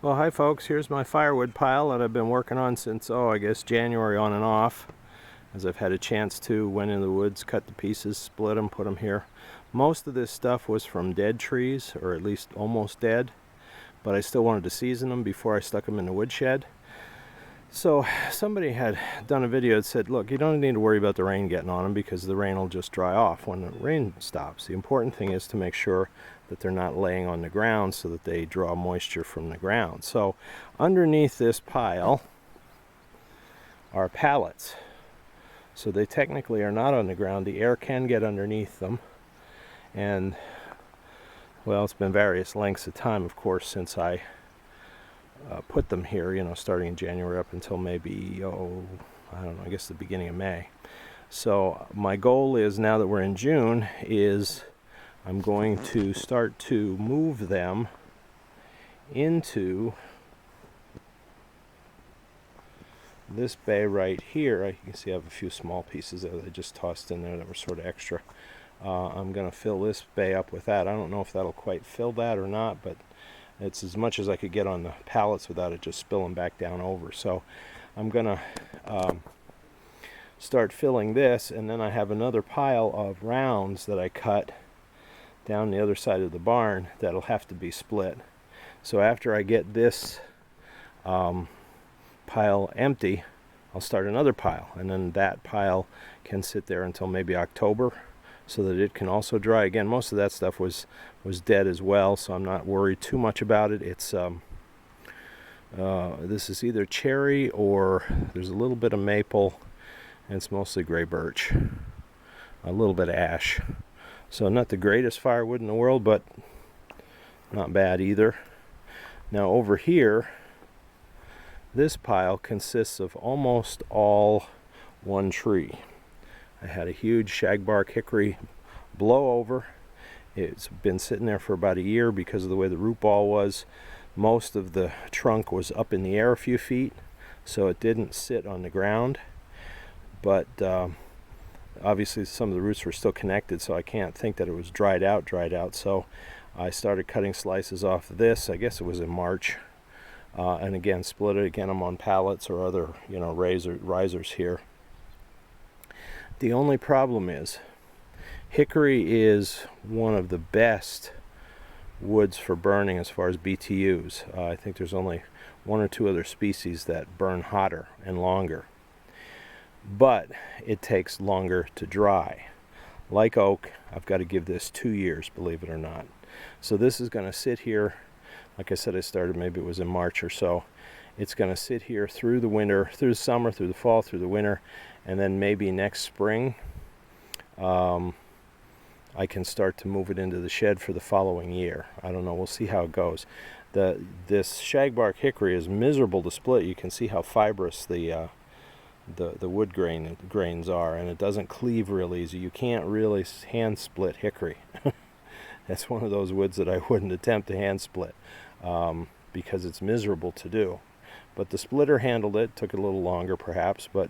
Well, hi folks, here's my firewood pile that I've been working on since, I guess January on and off, as I've had a chance to. Went in the woods, cut the pieces, split them, put them here. Most of this stuff was from dead trees, or at least almost dead, but I still wanted to season them before I stuck them in the woodshed. So somebody had done a video that said, look, you don't need to worry about the rain getting on them because the rain will just dry off when the rain stops. The important thing is to make sure that they're not laying on the ground so that they draw moisture from the ground. So underneath this pile are pallets. So they technically are not on the ground. The air can get underneath them. And, well, it's been various lengths of time, of course, since I put them here, starting in January up until maybe, I don't know, I guess the beginning of May. So my goal is, now that we're in June, is I'm going to start to move them into this bay right here. You can see I have a few small pieces that I just tossed in there that were sort of extra. I'm going to fill this bay up with that. I don't know if that'll quite fill that or not, but it's as much as I could get on the pallets without it just spilling back down over. So I'm going to start filling this, and then I have another pile of rounds that I cut down the other side of the barn that'll have to be split. So after I get this pile empty, I'll start another pile, and then that pile can sit there until maybe October, so that it can also dry. Again, most of that stuff was dead as well, so I'm not worried too much about it. It's this is either cherry, or there's a little bit of maple, and it's mostly gray birch, a little bit of ash. So not the greatest firewood in the world, but not bad either. Now over here, this pile consists of almost all one tree. I had a huge shagbark hickory blow over. It's been sitting there for about a year because of the way the root ball was. Most of the trunk was up in the air a few feet, so it didn't sit on the ground. But obviously some of the roots were still connected, so I can't think that it was dried out. So I started cutting slices off of this. I guess it was in March. And again, split it. Again, I'm on pallets or other, risers here. The only problem is, hickory is one of the best woods for burning as far as BTUs. I think there's only one or two other species that burn hotter and longer. But it takes longer to dry. Like oak, I've got to give this 2 years, believe it or not. So this is going to sit here. Like I said, I started, maybe it was in March or so. It's going to sit here through the winter, through the summer, through the fall, through the winter, and then maybe next spring I can start to move it into the shed for the following year. I don't know, we'll see how it goes. This shagbark hickory is miserable to split. You can see how fibrous the wood grains are, and it doesn't cleave real easy. You can't really hand split hickory. That's one of those woods that I wouldn't attempt to hand split because it's miserable to do. But the splitter handled it. Took a little longer perhaps, but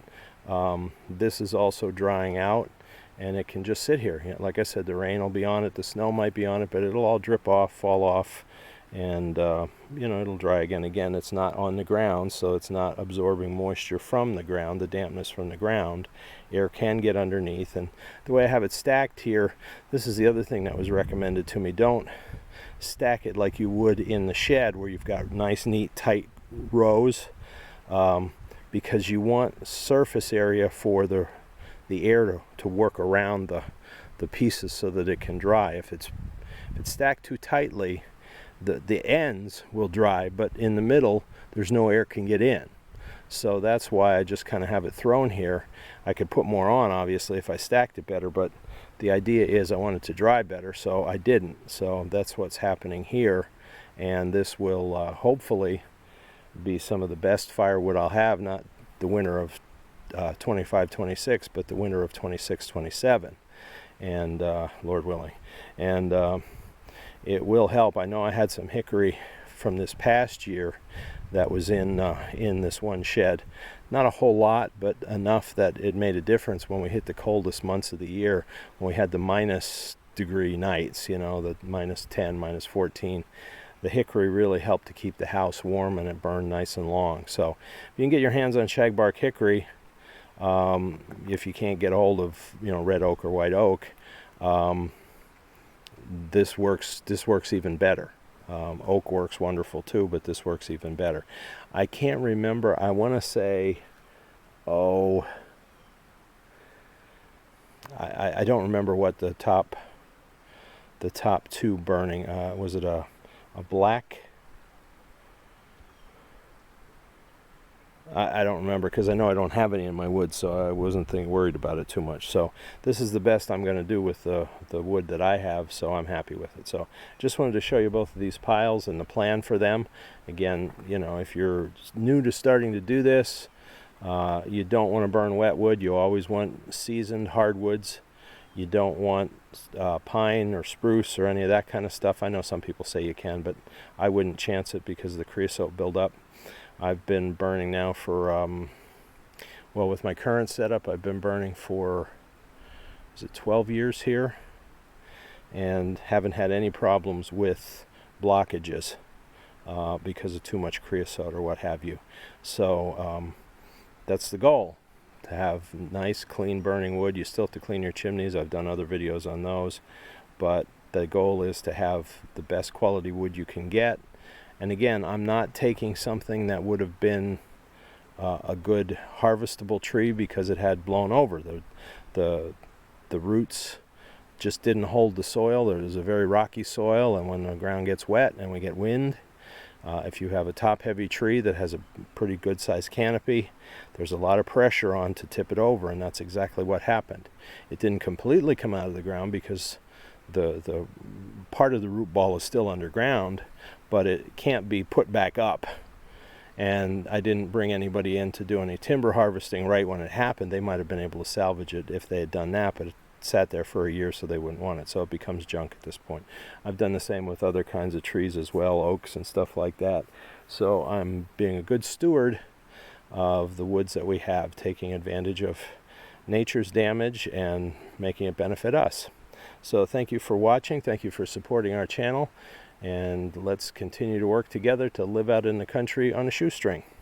this is also drying out, and it can just sit here. Like I said, the rain will be on it, the snow might be on it, but it'll all drip off, fall off, and it'll dry again. Again, it's not on the ground, so it's not absorbing moisture from the ground, the dampness from the ground. Air can get underneath, and the way I have it stacked here, this is the other thing that was recommended to me. Don't stack it like you would in the shed, where you've got nice, neat, tight rows, because you want surface area for the air to work around the pieces so that it can dry. If it's stacked too tightly, the ends will dry, but in the middle there's no air can get in. So that's why I just kind of have it thrown here. I could put more on, obviously, if I stacked it better, but the idea is I want it to dry better, so I didn't. So that's what's happening here, and this will hopefully be some of the best firewood I'll have, not the winter of 25-26, but the winter of 26-27, and Lord willing. And it will help. I know I had some hickory from this past year that was in this one shed. Not a whole lot, but enough that it made a difference when we hit the coldest months of the year, when we had the minus degree nights, the minus 10, minus 14. the hickory really helped to keep the house warm, and it burned nice and long. So if you can get your hands on shagbark hickory, if you can't get a hold of red oak or white oak, this works even better. Oak works wonderful too, but this works even better. I can't remember, I want to say, I don't remember what the top two burning, was it a black? I don't remember, because I know I don't have any in my wood, so I wasn't worried about it too much. So this is the best I'm going to do with the wood that I have, so I'm happy with it. So just wanted to show you both of these piles and the plan for them. Again, if you're new to starting to do this, you don't want to burn wet wood. You always want seasoned hardwoods. You don't want pine or spruce or any of that kind of stuff. I know some people say you can, but I wouldn't chance it because of the creosote buildup. I've been burning now for, well, with my current setup, I've been burning for, is it 12 years here? And haven't had any problems with blockages because of too much creosote or what have you. So that's the goal, to have nice, clean burning wood. You still have to clean your chimneys. I've done other videos on those. But the goal is to have the best quality wood you can get. And again, I'm not taking something that would have been a good harvestable tree because it had blown over. The roots just didn't hold the soil. There's a very rocky soil, and when the ground gets wet and we get wind, if you have a top-heavy tree that has a pretty good-sized canopy, there's a lot of pressure on to tip it over, and that's exactly what happened. It didn't completely come out of the ground because the part of the root ball is still underground, but it can't be put back up. And I didn't bring anybody in to do any timber harvesting right when it happened. They might have been able to salvage it if they had done that, but it sat there for a year, so they wouldn't want it. So it becomes junk at this point. I've done the same with other kinds of trees as well, oaks and stuff like that. So I'm being a good steward of the woods that we have, taking advantage of nature's damage and making it benefit us. So thank you for watching. Thank you for supporting our channel. And let's continue to work together to live out in the country on a shoestring.